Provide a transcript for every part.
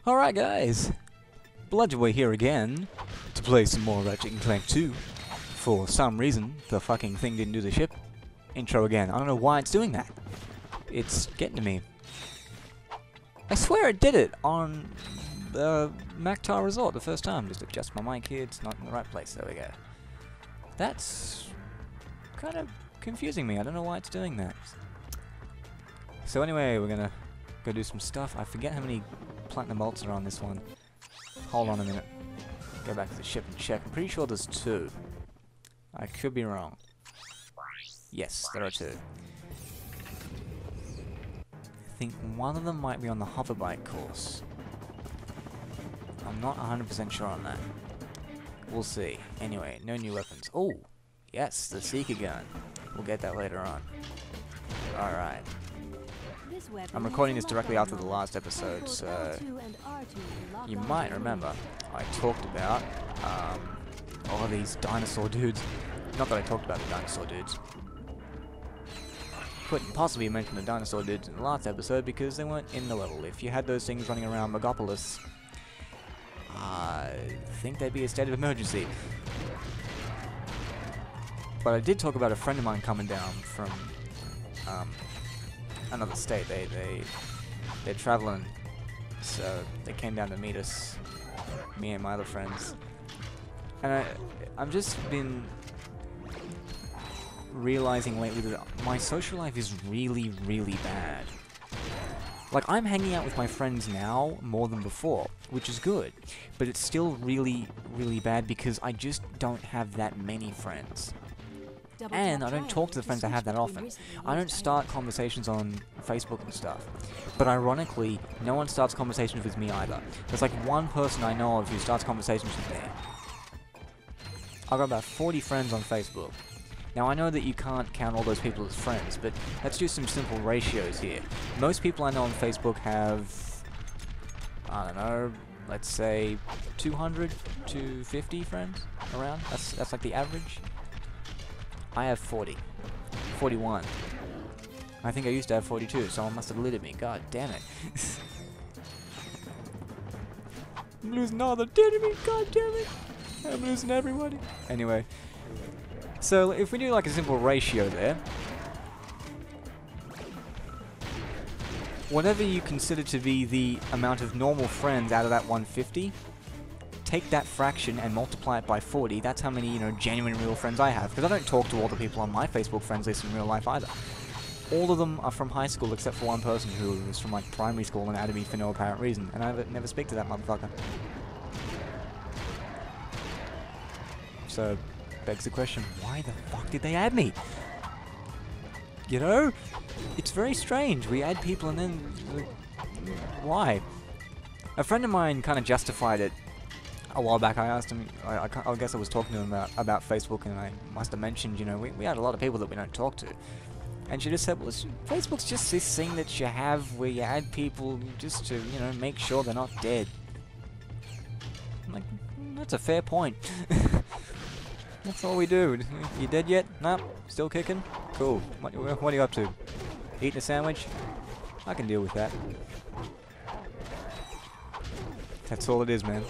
Alright guys, Bludgerway here again to play some more Ratchet Clank 2. For some reason, the fucking thing didn't do the ship intro again. I don't know why it's doing that. It's getting to me. I swear it did it on the Mactar Resort the first time. Just adjust my mic here, it's not in the right place. There we go. That's kind of confusing me. I don't know why it's doing that. So anyway, we're gonna go do some stuff. I forget how many platinum bolts are on this one. Hold on a minute. Go back to the ship and check. I'm pretty sure there's 2. I could be wrong. Yes, there are 2. I think one of them might be on the Hoverbike course. I'm not 100% sure on that. We'll see. Anyway, no new weapons. Oh, yes, the Seeker gun. We'll get that later on. Alright. I'm recording this directly after the last episode, so you might remember I talked about all these dinosaur dudes. Not that I talked about the dinosaur dudes. Couldn't possibly mention the dinosaur dudes in the last episode because they weren't in the level. If you had those things running around Megapolis, I think they'd be a state of emergency. But I did talk about a friend of mine coming down from another state. They're traveling, so they came down to meet us, me and my other friends. And I've just been realizing lately that my social life is really, really bad. Like, I'm hanging out with my friends now more than before, which is good, but it's still really, really bad because I just don't have that many friends. And I don't talk to the friends I have that often. I don't start conversations on Facebook and stuff. But ironically, no one starts conversations with me either. There's like one person I know of who starts conversations with me. I've got about 40 friends on Facebook. Now I know that you can't count all those people as friends, but let's do some simple ratios here. Most people I know on Facebook have, I don't know, let's say 200 to 50 friends around. That's like the average. I have 40. 41. I think I used to have 42. Someone must have deleted me. God damn it. I'm losing all the enemy. God damn it. I'm losing everybody. Anyway. So, if we do like a simple ratio there. Whatever you consider to be the amount of normal friends out of that 150, take that fraction and multiply it by 40. That's how many, genuine real friends I have. Because I don't talk to all the people on my Facebook friends list in real life either. All of them are from high school except for one person who was from like primary school and added me for no apparent reason. And I never speak to that motherfucker. So, begs the question, why the fuck did they add me? You know? It's very strange. We add people and then... why? A friend of mine kind of justified it a while back. I asked him, I guess I was talking to him about Facebook, and I must have mentioned, we had a lot of people that we don't talk to. And she just said, well, Facebook's just this thing that you have where you add people just to, make sure they're not dead. I'm like, that's a fair point. That's all we do. You dead yet? Nope. Still kicking? Cool. What are you up to? Eating a sandwich? I can deal with that. That's all it is, man.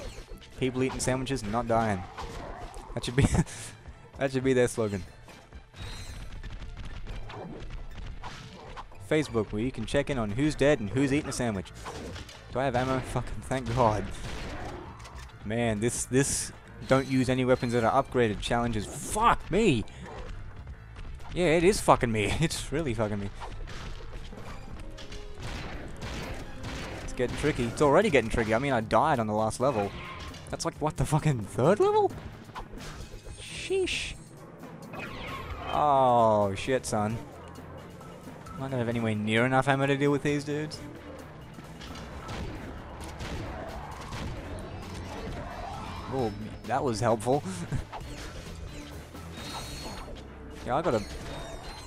People eating sandwiches and not dying. That should be that should be their slogan. Facebook, where you can check in on who's dead and who's eating a sandwich. Do I have ammo? Fucking thank God. Man, this don't use any weapons that are upgraded challenge is fuck me. Yeah, it is fucking me. It's really fucking me. It's getting tricky. It's already getting tricky. I mean, I died on the last level. That's like, what, the fucking 3rd level? Sheesh. Oh, shit, son. I'm not gonna have anywhere near enough ammo to deal with these dudes. Oh, that was helpful. Yeah, I gotta...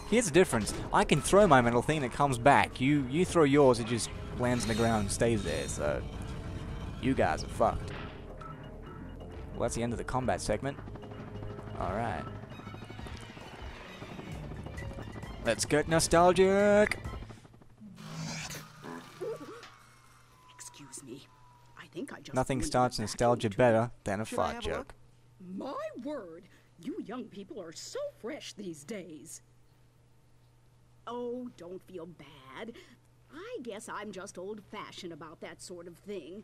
Here's the difference. I can throw my metal thing and it comes back. You throw yours, it just lands on the ground and stays there, so... You guys are fucked. Well, that's the end of the combat segment. Alright. Let's get nostalgic! Excuse me. I think I just Nothing ruined starts your nostalgia vacuum better than a Should I fart have a joke. look? My word, you young people are so fresh these days. Oh, don't feel bad. I guess I'm just old-fashioned about that sort of thing.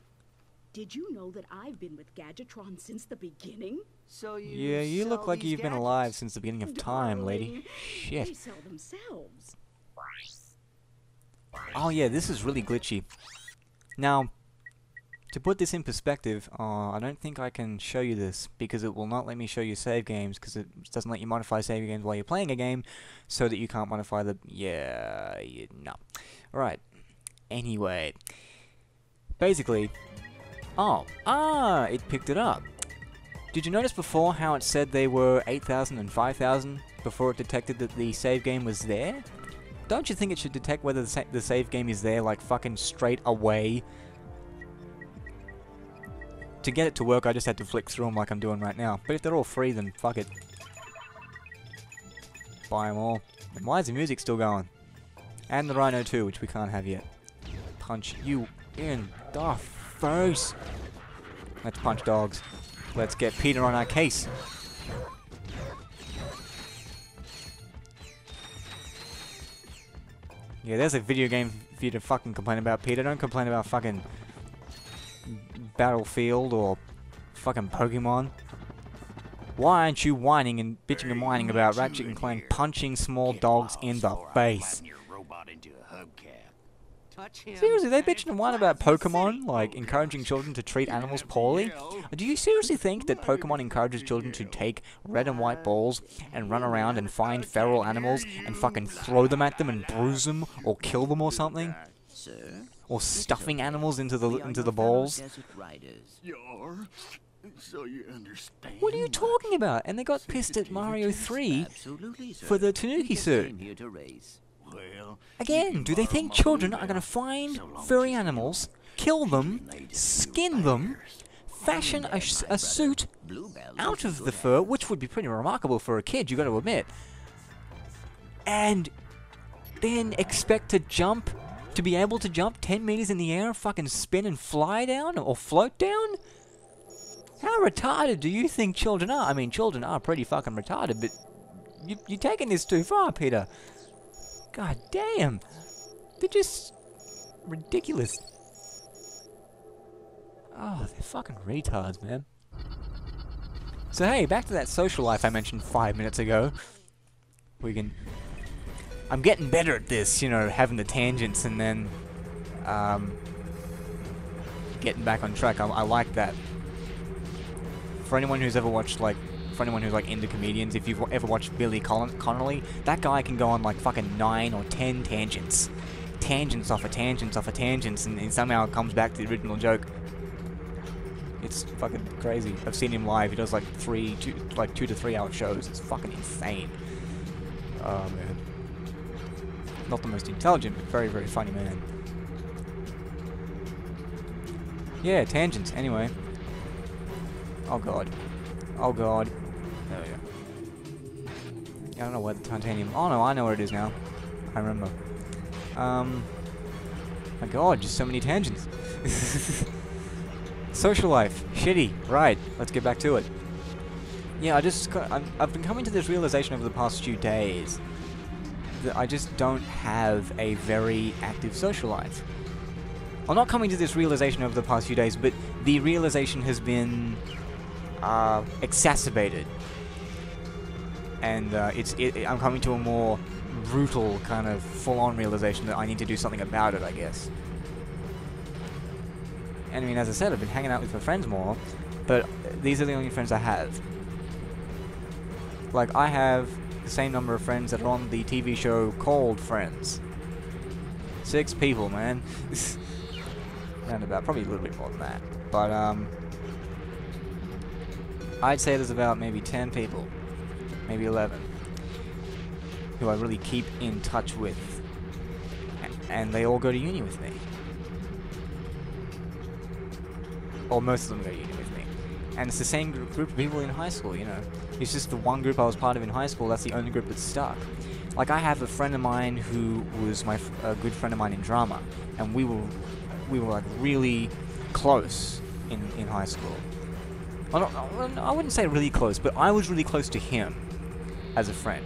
Did you know that I've been with Gadgetron since the beginning? So you Yeah, you sell look like these you've been gadgets? alive since the beginning of time, lady. Darling, Shit. they sell themselves. Oh yeah, this is really glitchy. Now, to put this in perspective, I don't think I can show you this, because it will not let me show you save games, because it doesn't let you modify save games while you're playing a game, so that you can't modify the... no. Alright. Anyway. Basically... it picked it up. Did you notice before how it said they were 8,000 and 5,000 before it detected that the save game was there? Don't you think it should detect whether the save game is there, like, fucking straight away? To get it to work, I just had to flick through them like I'm doing right now. But if they're all free, then fuck it. Buy them all. And why is the music still going? And the Rhino too, which we can't have yet. Punch you in the face. Let's punch dogs. Let's get Peter on our case. Yeah, there's a video game for you to fucking complain about, Peter. Don't complain about fucking Battlefield or fucking Pokemon. Why aren't you whining and bitching and whining about Ratchet and Clank punching small dogs in the face? Seriously, they bitching and whining about Pokemon, like encouraging children to treat animals poorly? Do you seriously think that Pokemon encourages children to take red and white balls and run around and find feral animals and fucking throw them at them and bruise them or kill them or something? Or stuffing animals into the balls? So you understand? What are you talking about? And they got pissed at Mario 3 for the Tanuki suit. Well, Again, do they think children are going to find furry animals, kill them, skin them, fashion a suit out of the fur, which would be pretty remarkable for a kid, you got to admit, and then expect to jump, to be able to jump 10 meters in the air, fucking spin and fly down, or float down? How retarded do you think children are? I mean, children are pretty fucking retarded, but you're taking this too far, Peter. God damn. They're just ridiculous. Oh, they're fucking retards, man. So hey, back to that social life I mentioned 5 minutes ago. I'm getting better at this, you know, having the tangents and then getting back on track. I like that. For anyone who's ever watched, like, for anyone who's, like, into comedians, if you've ever watched Billy Connolly, that guy can go on, like, fucking 9 or 10 tangents. Tangents off of tangents off of tangents, and somehow it comes back to the original joke. It's fucking crazy. I've seen him live. He does, like, 2 to 3 hour shows. It's fucking insane. Oh, man. Not the most intelligent, but very, very funny man. Yeah, tangents, anyway. Oh god. Oh god. There we go. I don't know where the titanium... Oh no, I know where it is now. I remember. My god, just so many tangents. Social life. Shitty. Right, let's get back to it. Yeah, I've been coming to this realization over the past few days that I just don't have a very active social life. I'm not coming to this realization over the past few days, but the realization has been exacerbated, and I'm coming to a more brutal kind of full-on realization that I need to do something about it, I guess. And I mean, as I said, I've been hanging out with my friends more, but these are the only friends I have. Like, I have the same number of friends that are on the TV show called Friends. 6 people, man. Roundabout, probably a little bit more than that, but I'd say there's about maybe 10 people, maybe 11, who I really keep in touch with, and they all go to uni with me. Or most of them go to uni with me. And it's the same group of people in high school, you know. It's just the one group I was part of in high school, that's the only group that's stuck. Like, I have a friend of mine who was a good friend of mine in drama, and we were like really close in high school. I wouldn't say really close, but I was really close to him as a friend.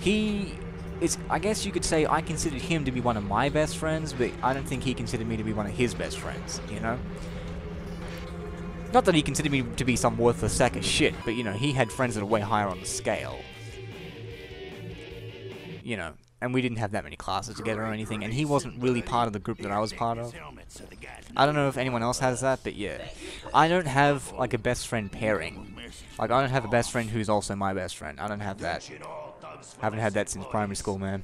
I guess you could say I considered him to be one of my best friends, but I don't think he considered me to be one of his best friends, you know? Not that he considered me to be some worthless sack of shit, but, you know, he had friends that are way higher on the scale. You know, and we didn't have that many classes together or anything, and he wasn't really part of the group that I was part of. I don't know if anyone else has that, but yeah. I don't have, like, a best friend pairing. Like, I don't have a best friend who's also my best friend. I don't have that. Haven't had that since primary school, man.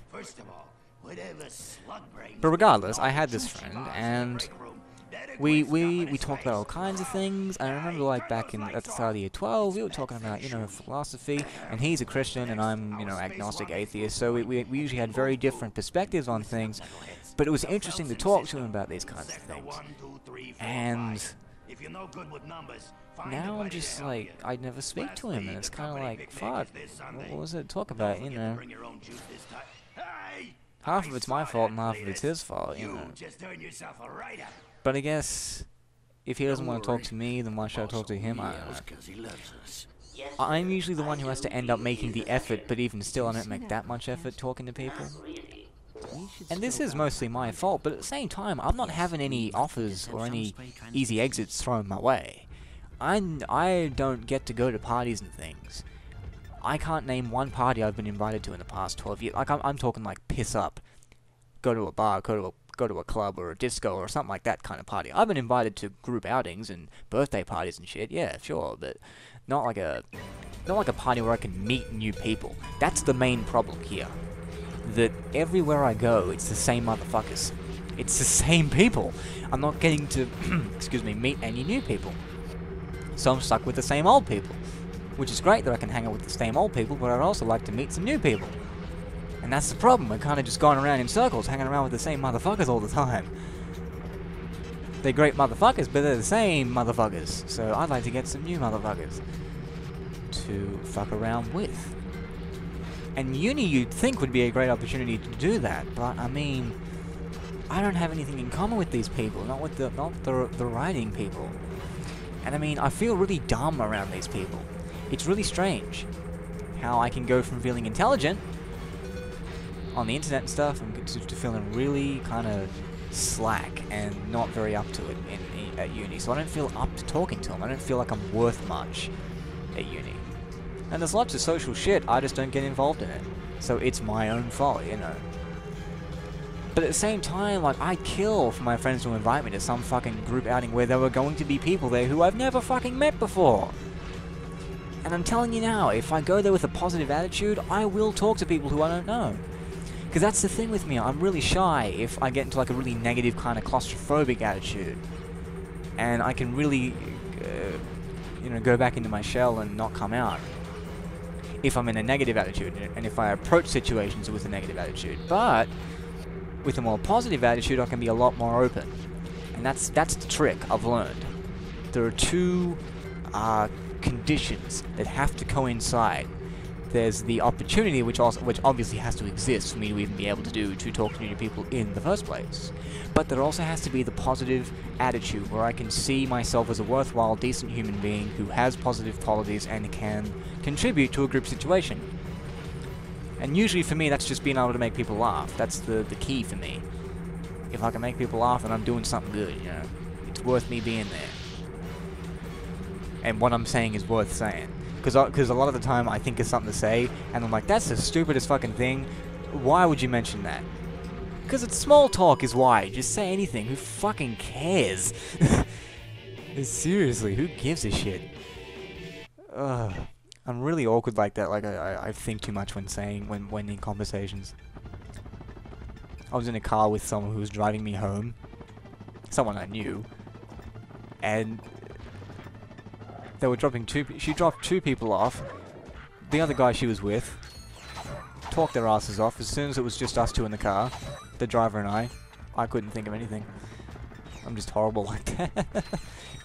But regardless, I had this friend, and we talked about all kinds of things. I remember, like, back at the start of year 12, we were talking about, you know, philosophy, and he's a Christian, and I'm, you know, agnostic atheist, so we usually had very different perspectives on things, but it was interesting to talk to him about these kinds of things. And now I'm just like, I never speak to him, and it's kind of like, fuck, what was it to talk about, you know? Half of it's my fault and half of it's his fault, you know? But I guess, if he doesn't want to talk to me, then why should I talk to him? I don't know. I'm usually the one who has to end up making the effort, but even still I don't make that much effort talking to people. And this is mostly my fault, but at the same time, I'm not having any offers or any easy exits thrown my way. I don't get to go to parties and things. I can't name one party I've been invited to in the past 12 years. Like, I'm talking like piss up. Go to a bar, go to a club or a disco or something like that kind of party. I've been invited to group outings and birthday parties and shit, yeah, sure, but not like a party where I can meet new people. That's the main problem here. That everywhere I go, it's the same motherfuckers. It's the same people. I'm not getting to, excuse me, meet any new people. So I'm stuck with the same old people. Which is great that I can hang out with the same old people, but I'd also like to meet some new people. And that's the problem, we're kind of just going around in circles, hanging around with the same motherfuckers all the time. They're great motherfuckers, but they're the same motherfuckers. So I'd like to get some new motherfuckers to fuck around with. And uni, you'd think, would be a great opportunity to do that, but I mean, I don't have anything in common with these people, not the writing people. And I mean, I feel really dumb around these people. It's really strange how I can go from feeling intelligent on the internet and stuff and to feeling really kind of slack and not very up to it at uni. So I don't feel up to talking to them. I don't feel like I'm worth much at uni. And there's lots of social shit, I just don't get involved in it. So it's my own fault, you know. But at the same time, like, I'd kill for my friends to invite me to some fucking group outing where there were going to be people there who I've never fucking met before. And I'm telling you now, if I go there with a positive attitude, I will talk to people who I don't know. Because that's the thing with me, I'm really shy if I get into like a really negative kind of claustrophobic attitude. And I can really, you know, go back into my shell and not come out. If I'm in a negative attitude, and if I approach situations with a negative attitude. But with a more positive attitude, I can be a lot more open. And that's the trick I've learned. There are two conditions that have to coincide. There's the opportunity, which obviously has to exist for me to even be able to talk to new people in the first place. But there also has to be the positive attitude, where I can see myself as a worthwhile, decent human being who has positive qualities and can contribute to a group situation. And usually for me, that's just being able to make people laugh. That's the key for me. If I can make people laugh, then I'm doing something good, you know. It's worth me being there. And what I'm saying is worth saying. Because a lot of the time I think of something to say, and I'm like, that's the stupidest fucking thing. Why would you mention that? Because it's small talk is why. Just say anything. Who fucking cares? Seriously, who gives a shit? I'm really awkward like that. Like, I think too much when in conversations. I was in a car with someone who was driving me home. Someone I knew. And they were she dropped two people off. The other guy she was with talked their asses off. As soon as it was just us two in the car, the driver and I couldn't think of anything. I'm just horrible like that.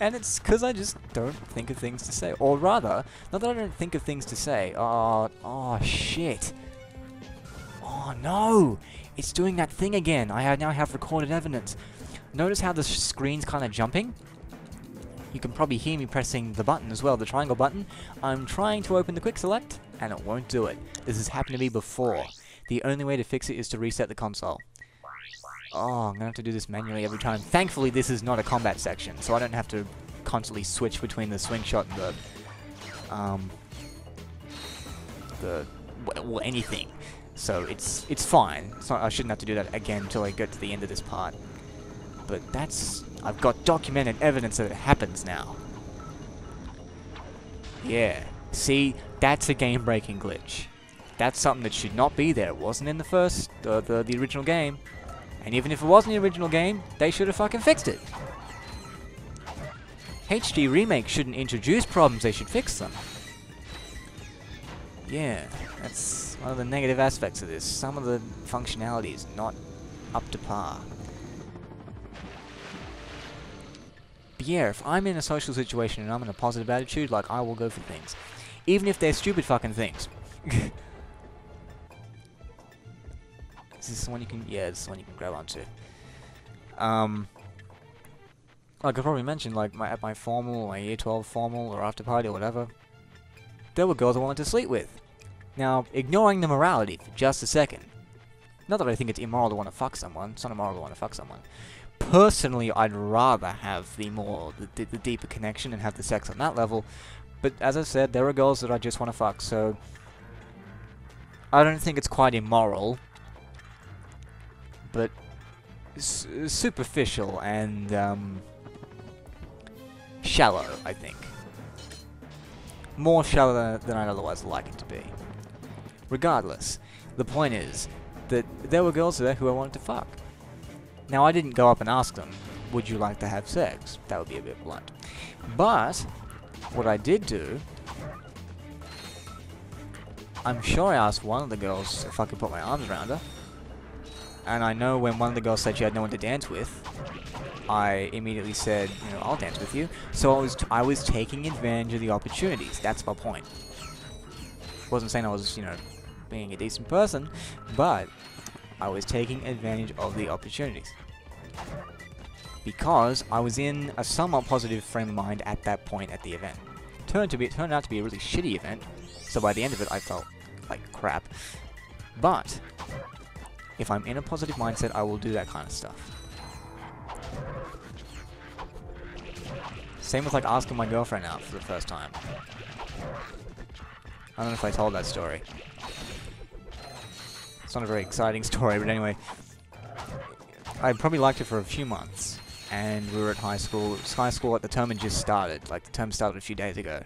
And it's because I just don't think of things to say. Or rather, not that I don't think of things to say. Oh shit. Oh no! It's doing that thing again. I now have recorded evidence. Notice how the screen's kind of jumping? You can probably hear me pressing the button as well, the triangle button. I'm trying to open the quick select, and it won't do it. This has happened to me before. The only way to fix it is to reset the console. Oh, I'm gonna have to do this manually every time. Thankfully, this is not a combat section, so I don't have to constantly switch between the swing shot and well, anything. So it's fine. So I shouldn't have to do that again until I get to the end of this part. But I've got documented evidence that it happens now. Yeah. See, that's a game-breaking glitch. That's something that should not be there. It wasn't in the original game. And even if it wasn't the original game, they should have fucking fixed it. HD Remake shouldn't introduce problems, they should fix them. Yeah, that's one of the negative aspects of this. Some of the functionality is not up to par. But yeah, if I'm in a social situation and I'm in a positive attitude, like, I will go for things. Even if they're stupid fucking things. Is this the one you can... Yeah, this is the one you can grab onto. Like I probably mentioned, like, at my formal, my year 12 formal, or after party, or whatever, there were girls I wanted to sleep with. Now, ignoring the morality for just a second. Not that I think it's immoral to want to fuck someone. It's not immoral to want to fuck someone. Personally, I'd rather have the deeper connection and have the sex on that level. But as I said, there are girls that I just want to fuck, so... I don't think it's quite immoral. But... superficial and, shallow, I think. More shallow than I'd otherwise like it to be. Regardless, the point is that there were girls there who I wanted to fuck. Now, I didn't go up and ask them, would you like to have sex? That would be a bit blunt. But, what I did do, I'm sure I asked one of the girls if I could put my arms around her. And I know when one of the girls said she had no one to dance with, I immediately said, you know, I'll dance with you. So I was taking advantage of the opportunities. That's my point. Wasn't saying I was, you know, being a decent person, but I was taking advantage of the opportunities. Because I was in a somewhat positive frame of mind at that point at the event. It turned out to be a really shitty event, so by the end of it I felt like crap. But if I'm in a positive mindset, I will do that kind of stuff. Same with like asking my girlfriend out for the first time. I don't know if I told that story. It's not a very exciting story, but anyway. I probably liked her for a few months, and we were at high school. It was high school at the term had just started, like the term started a few days ago.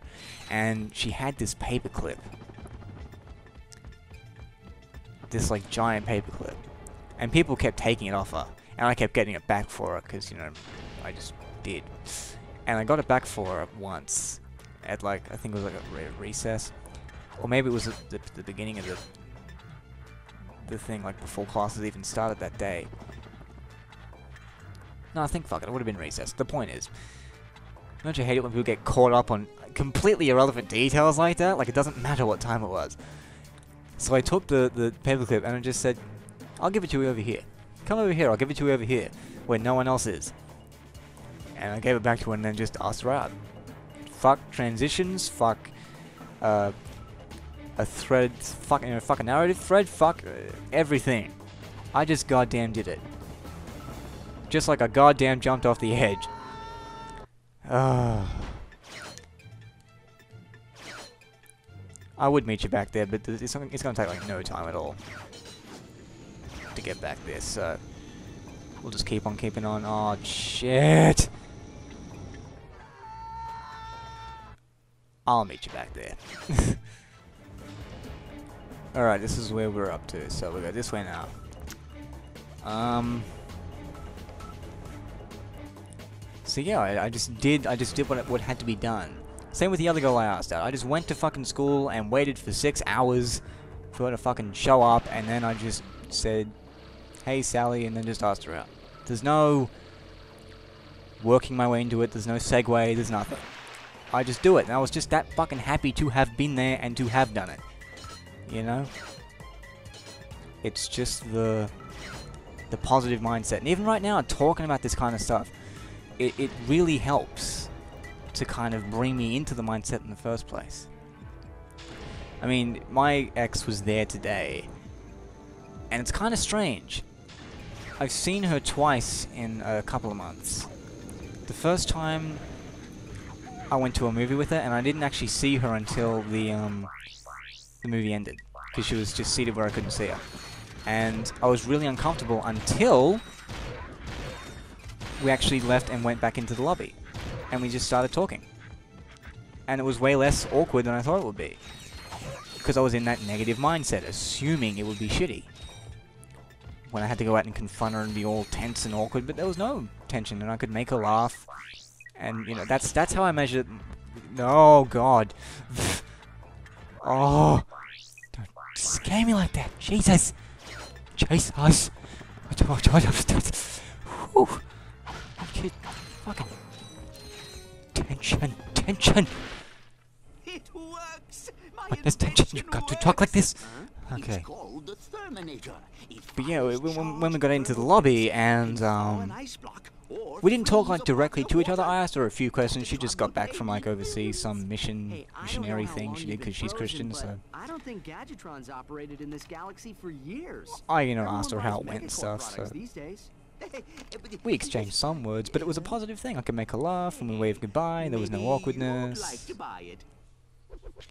And she had this paperclip. This like giant paperclip. And people kept taking it off her. And I kept getting it back for her, because, you know, I just did. And I got it back for her once. At like, I think it was like a recess. Or maybe it was at the beginning of the thing, like before classes even started that day. No, I think, fuck it, would have been recess. The point is, don't you hate it when people get caught up on completely irrelevant details like that? Like, it doesn't matter what time it was. So I took the paperclip and I just said, I'll give it to you over here. Come over here, I'll give it to you over here, where no one else is. And I gave it back to her and then just asked her out. Fuck transitions, fuck a thread, fuck, you know, fuck a narrative thread, fuck everything. I just goddamn did it. Just like I goddamn jumped off the edge. I would meet you back there, but it's going to take like no time at all to get back there, so we'll just keep on keeping on. Oh, shit! I'll meet you back there. Alright, this is where we're up to, so we go this way now. So yeah, I just did what had to be done. Same with the other girl I asked out. I just went to fucking school and waited for 6 hours for her to fucking show up, and then I just said, hey Sally, and then just asked her out. There's no working my way into it, there's no segue, there's nothing. I just do it, and I was just that fucking happy to have been there and to have done it. You know? It's just the the positive mindset. And even right now, talking about this kind of stuff, it really helps to kind of bring me into the mindset in the first place. I mean, my ex was there today, and it's kind of strange. I've seen her twice in a couple of months. The first time I went to a movie with her, and I didn't actually see her until the movie ended, because she was just seated where I couldn't see her. And I was really uncomfortable until we actually left and went back into the lobby. And we just started talking. And it was way less awkward than I thought it would be. Because I was in that negative mindset, assuming it would be shitty. When I had to go out and confront her and be all tense and awkward, but there was no tension, and I could make her laugh. And, you know, that's how I measured... Oh, God. Oh. Don't scare me like that. Jesus. Jesus. Whew. Okay. Fucking... Tension. It works. What, there's tension? You got to talk like this? Okay. It's called the Terminator. But yeah, when we got into the lobby and we didn't talk like directly to each other. I asked her a few questions. She just got back from like overseas, some missionary thing she did because she's Christian. So I don't think Gadgetron's operated in this galaxy for years. I, you know, asked her how it went and stuff. So we exchanged some words, but it was a positive thing. I could make her laugh, and we waved goodbye. There was no awkwardness.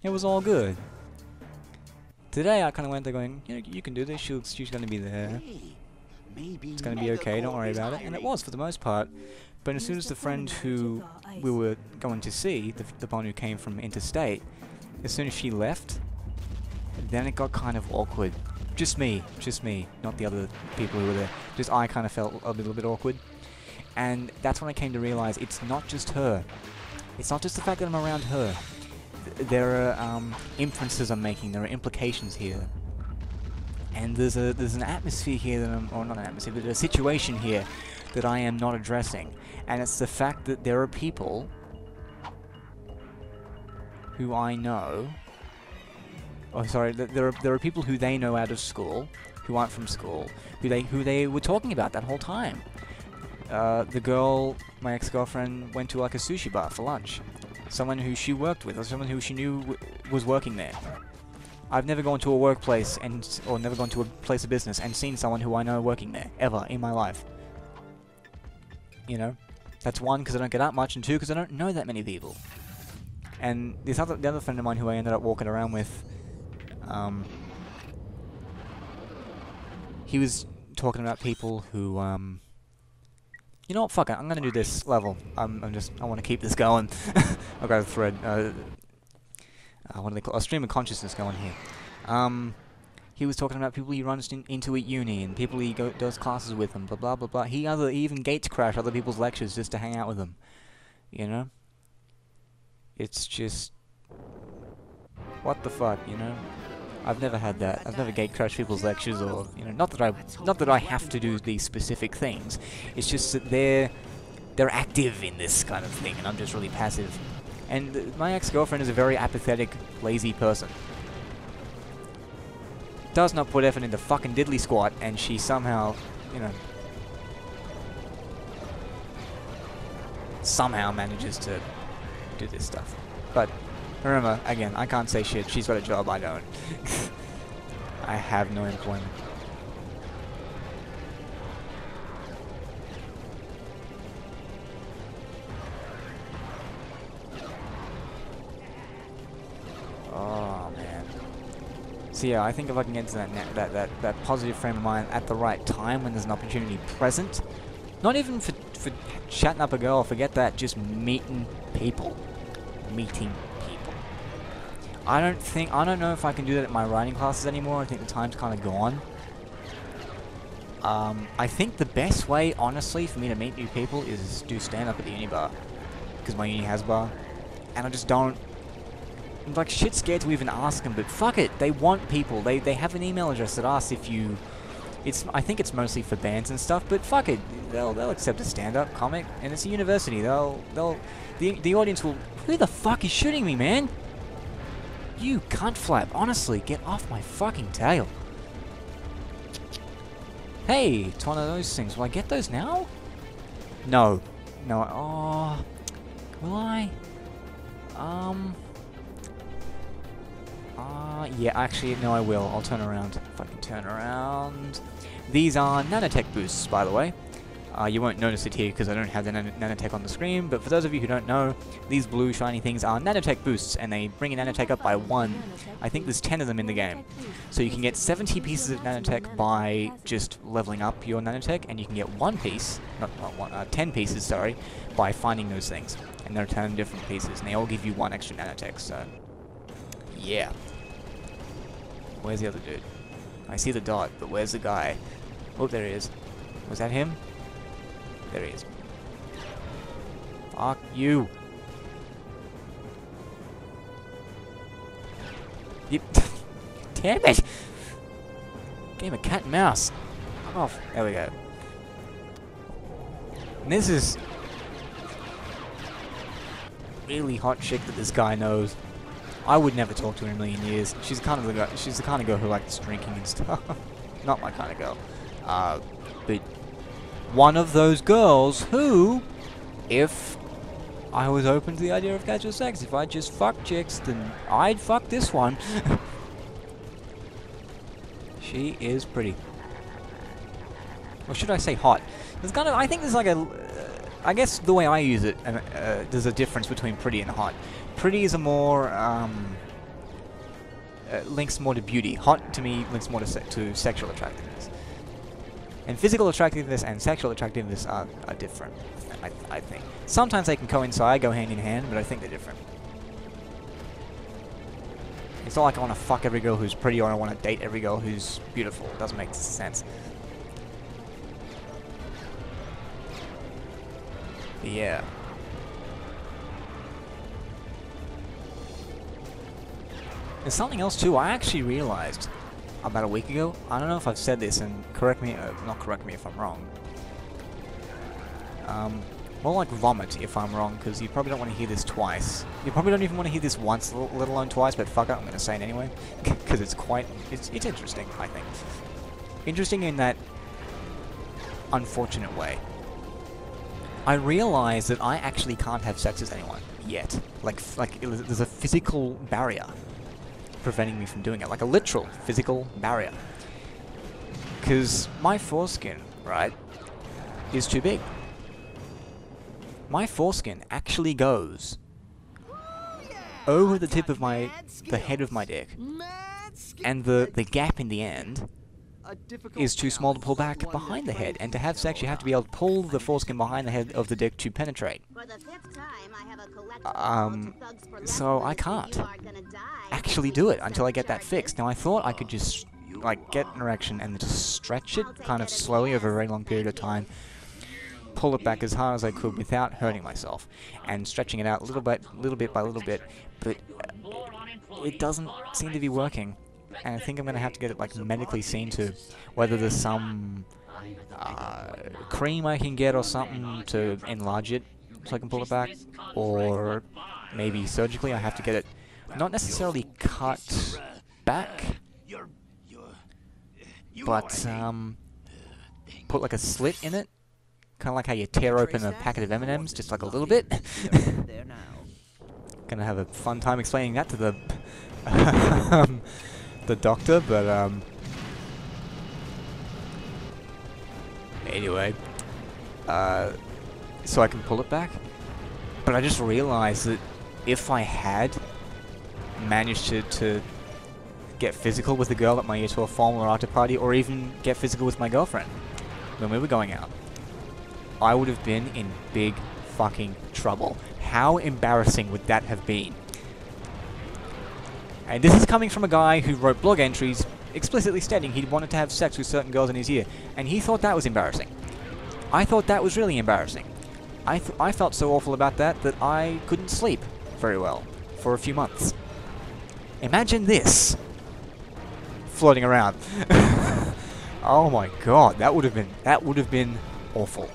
It was all good. Today I kind of went there going, you know, you can do this. She's going to be there. It's going to be okay. Don't worry about it. And it was for the most part. But as soon as the friend who we were going to see, the one who came from interstate, as soon as she left, then it got kind of awkward. Just me, not the other people who were there. Just I kind of felt a little bit awkward. And that's when I came to realize it's not just her. It's not just the fact that I'm around her. There are inferences I'm making. There are implications here. And there's an atmosphere here that I'm... Or not an atmosphere, but a situation here that I am not addressing. And it's the fact that there are people who I know... Oh, sorry. There are people who they know out of school, who aren't from school, who they were talking about that whole time. The girl, my ex-girlfriend, went to like a sushi bar for lunch. Someone who she worked with, or someone who she knew was working there. I've never gone to a workplace or never gone to a place of business and seen someone who I know working there ever in my life. You know, that's one, because I don't get out much, and two, because I don't know that many people. And the other friend of mine who I ended up walking around with. He was talking about people who, you know what, fuck it, I'm gonna do this level. I want to keep this going. I've got a thread, what do they call a stream of consciousness going here. He was talking about people he runs into at uni, and people he does classes with, and blah blah blah blah. He even gates crash other people's lectures just to hang out with them. You know? It's just... What the fuck, you know? I've never had that. I've never gate crashed people's lectures, or you know, not that I have to do these specific things. It's just that they're active in this kind of thing, and I'm just really passive. And my ex-girlfriend is a very apathetic, lazy person. Does not put effort into fucking diddly squat, and she somehow, you know, somehow manages to do this stuff. But remember, again, I can't say shit. She's got a job, I don't. I have no employment. Oh, man. So yeah, I think if I can get into that positive frame of mind at the right time when there's an opportunity present, not even for chatting up a girl, forget that, just meeting people. I don't know if I can do that at my writing classes anymore. I think the time's kind of gone. I think the best way, honestly, for me to meet new people is do stand-up at the uni bar. Because my uni has a bar. And I just don't... I'm like shit scared to even ask them, but fuck it. They want people. They have an email address that asks if you... I think it's mostly for bands and stuff, but fuck it. They'll accept a stand-up comic, and it's a university. The audience will... Who the fuck is shooting me, man? You cunt flap, honestly, get off my fucking tail. Hey, it's one of those things. Will I get those now? No. No. Oh. Will I? Yeah, actually, no, I will. I'll turn around. If I can turn around. These are nanotech boosts, by the way. You won't notice it here because I don't have the nanotech on the screen, but for those of you who don't know, these blue shiny things are nanotech boosts, and they bring your nanotech up by 1. I think there's 10 of them in the game. So you can get 70 pieces of nanotech by just leveling up your nanotech, and you can get 1 piece, not 10 pieces, sorry, by finding those things. And they're 10 different pieces, and they all give you 1 extra nanotech, so... yeah. Where's the other dude? I see the dot, but where's the guy? Oh, there he is. Was that him? There he is. Fuck you. Yep. Damn it! Game of cat and mouse. Oh, there we go. And this is really hot chick that this guy knows. I would never talk to her in a million years. She's kind of the guy, she's the kind of girl who likes drinking and stuff. Not my kind of girl. But one of those girls who, if I was open to the idea of casual sex, if I just fuck chicks, then I'd fuck this one. She is pretty. Or should I say hot? There's kind of, I think there's like a, I guess the way I use it, there's a difference between pretty and hot. Pretty is a more, links more to beauty. Hot, to me, links more to sexual attractiveness. And physical attractiveness and sexual attractiveness are different, I think. Sometimes they can coincide, go hand in hand, but I think they're different. It's not like I want to fuck every girl who's pretty or I want to date every girl who's beautiful. It doesn't make sense. But yeah. There's something else too, I actually realized about a week ago. I don't know if I've said this, and correct me, not correct me if I'm wrong. More like vomit if I'm wrong, because you probably don't want to hear this twice. You probably don't even want to hear this once, let alone twice, but fuck it, I'm going to say it anyway. Because it's quite, it's interesting, I think. Interesting in that unfortunate way. I realize that I actually can't have sex with anyone, yet. Like there's a physical barrier preventing me from doing it, like a literal physical barrier. Because my foreskin, right, is too big. My foreskin actually goes over the tip of the head of my dick, and the gap in the end is too small to pull back behind the head, and to have sex you have to be able to pull the foreskin behind the head of the dick to penetrate. So I can't actually do it until I get that fixed. Now I thought I could just like get an erection and just stretch it kind of slowly over a very long period of time, pull it back as hard as I could without hurting myself, and stretching it out little bit by little bit, but it doesn't seem to be working. And I think I'm going to have to get it like medically seen to, whether there's some cream I can get or something to enlarge it so I can pull it back, or maybe surgically I have to get it not necessarily cut back, but put like a slit in it, kind of like how you tear open a packet of M&Ms, just like a little bit. Gonna have a fun time explaining that to the the doctor, but anyway, so I can pull it back. But I just realized that if I had managed to get physical with the girl at my year 12 formal after party, or even get physical with my girlfriend when we were going out, I would have been in big fucking trouble. How embarrassing would that have been? And this is coming from a guy who wrote blog entries explicitly stating he wanted to have sex with certain girls in his year, and he thought that was embarrassing. I thought that was really embarrassing. I felt so awful about that that I couldn't sleep very well for a few months. Imagine this floating around. Oh my god, that would have been awful.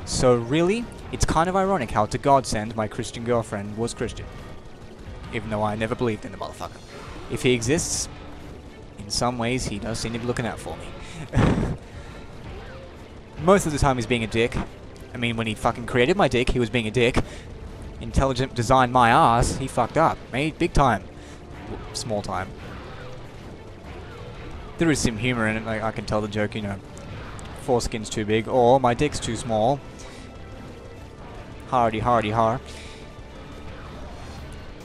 So really, it's kind of ironic how, to godsend, my Christian girlfriend was Christian, even though I never believed in the motherfucker. If he exists, in some ways he does seem to be looking out for me. Most of the time he's being a dick. I mean, when he fucking created my dick, he was being a dick. Intelligent designed my ass, he fucked up. Me, big time. Small time. There is some humor in it, like I can tell the joke, you know, foreskin's too big, or my dick's too small. Hardy, hardy, har.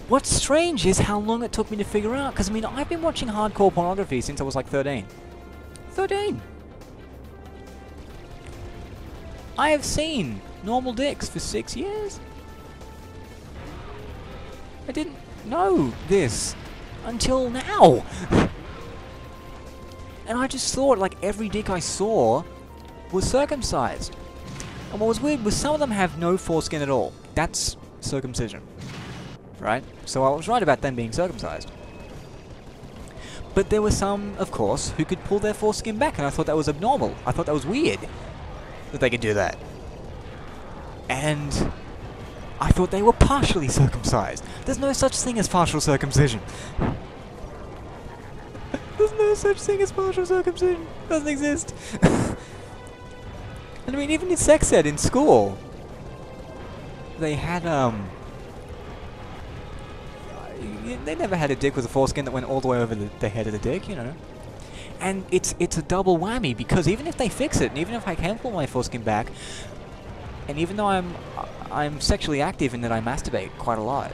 What's strange is how long it took me to figure out, because I mean, I've been watching hardcore pornography since I was like 13. 13! I have seen normal dicks for 6 years. I didn't know this until now. And I just thought like every dick I saw was circumcised. And what was weird was some of them have no foreskin at all. That's circumcision. Right? So I was right about them being circumcised. But there were some, of course, who could pull their foreskin back, and I thought that was abnormal. I thought that was weird that they could do that. And I thought they were partially circumcised. There's no such thing as partial circumcision. There's no such thing as partial circumcision. Doesn't exist. And I mean, even in sex ed in school, they had, they never had a dick with a foreskin that went all the way over the head of the dick, you know. And it's a double whammy, because even if they fix it, and even if I can pull my foreskin back, and even though I'm sexually active in that I masturbate quite a lot,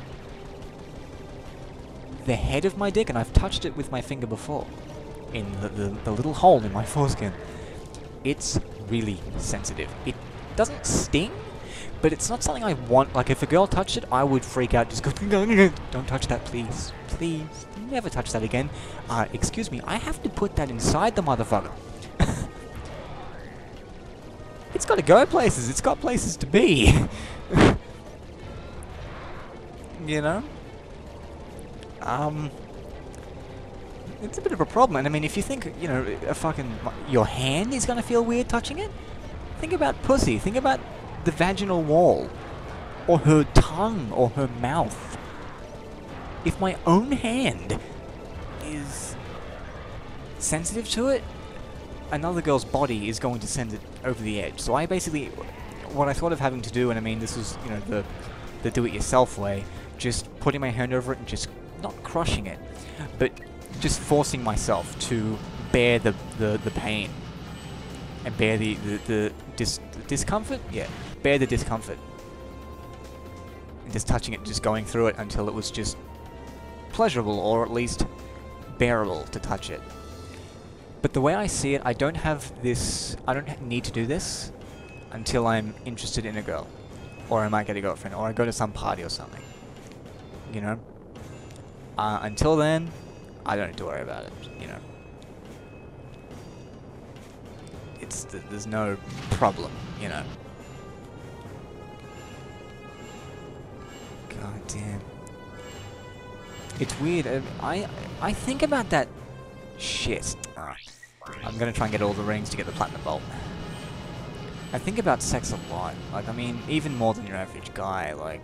the head of my dick, and I've touched it with my finger before, in the little hole in my foreskin, it's really sensitive. It doesn't sting, but it's not something I want. Like, if a girl touched it, I would freak out, just go, don't touch that, please. Please. Never touch that again. Excuse me, I have to put that inside the motherfucker. It's got to go places. It's got places to be. You know? It's a bit of a problem. And I mean, if you think, you know, your hand is going to feel weird touching it, think about pussy. Think about the vaginal wall. Or her tongue. Or her mouth. If my own hand is sensitive to it, another girl's body is going to send it over the edge. So I basically, what I thought of having to do, and I mean, this was, you know, the do-it-yourself way, just putting my hand over it and just not crushing it, but just forcing myself to bear the pain and bear the discomfort. Yeah, bear the discomfort, and just touching it, just going through it until it was just pleasurable, or at least bearable to touch it. But the way I see it, I don't need to do this until I'm interested in a girl, or I might get a girlfriend, or I go to some party or something, you know. Until then, I don't need to worry about it, you know. There's no problem, you know. God damn. It's weird. I think about that shit. Alright. I'm gonna try and get all the rings to get the platinum bolt. I think about sex a lot. Like, I mean, even more than your average guy. Like,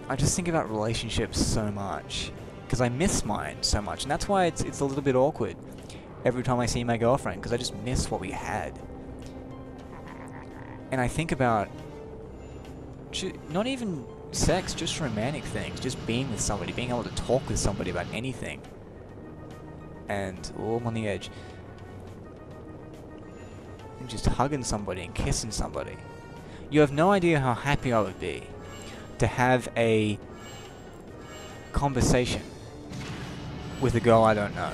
I just think about relationships so much. Because I miss mine so much. And that's why it's a little bit awkward every time I see my girlfriend. Because I just miss what we had. And I think about not even sex, just romantic things, just being with somebody, being able to talk with somebody about anything. And, oh, I'm on the edge. And just hugging somebody and kissing somebody. You have no idea how happy I would be to have a conversation with a girl I don't know.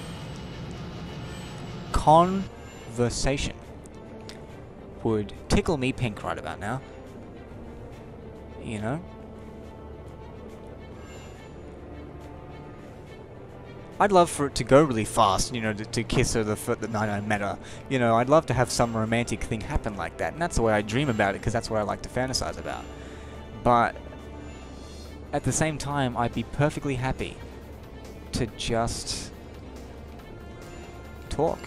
Conversation would tickle me pink right about now. You know? I'd love for it to go really fast, you know, to kiss her the night I met her. You know, I'd love to have some romantic thing happen like that, and that's the way I dream about it, because that's what I like to fantasize about. But at the same time, I'd be perfectly happy to just talk.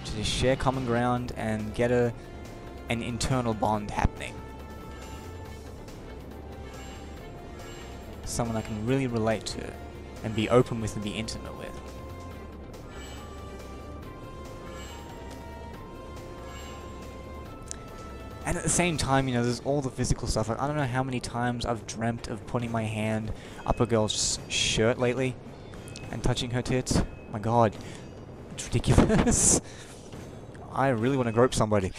To just share common ground and get an internal bond happening. Someone I can really relate to. And be open with and be intimate with. And at the same time, you know, there's all the physical stuff. Like, I don't know how many times I've dreamt of putting my hand up a girl's shirt lately and touching her tits. My god. It's ridiculous. I really want to grope somebody.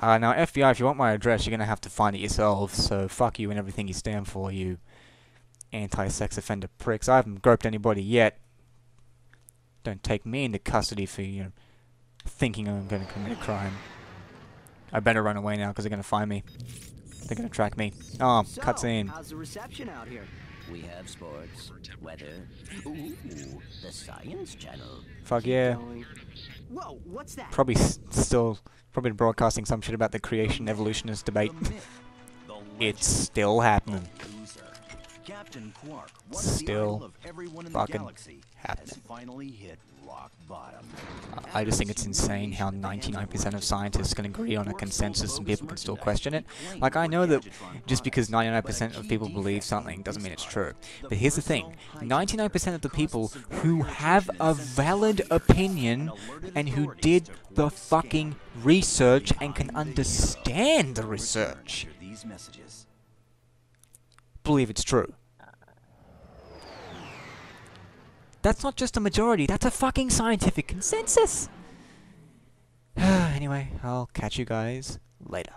Now, FBI, if you want my address, you're going to have to find it yourselves, so fuck you and everything you stand for, you anti-sex offender pricks. I haven't groped anybody yet. Don't take me into custody for, you know, thinking I'm going to commit a crime. I better run away now, because they're going to find me. They're going to track me. Oh, So, cutscene. how's the reception out here? We have sports, weather. Ooh, the Science Channel. Fuck yeah. Whoa, what's that? Probably still broadcasting some shit about the creation evolutionist debate. It's still happening. Captain Quark, one Still of the idol of everyone in the fucking galaxy, happening. has finally hit rock bottom. I just think it's insane how 99% of scientists can agree on a consensus and people can still question it. Like, I know that just because 99% of people believe something doesn't mean it's true. But here's the thing, 99% of the people who have a valid opinion and who did the fucking research and can understand the research These messages. believe it's true. That's not just a majority, that's a fucking scientific consensus! Anyway, I'll catch you guys later.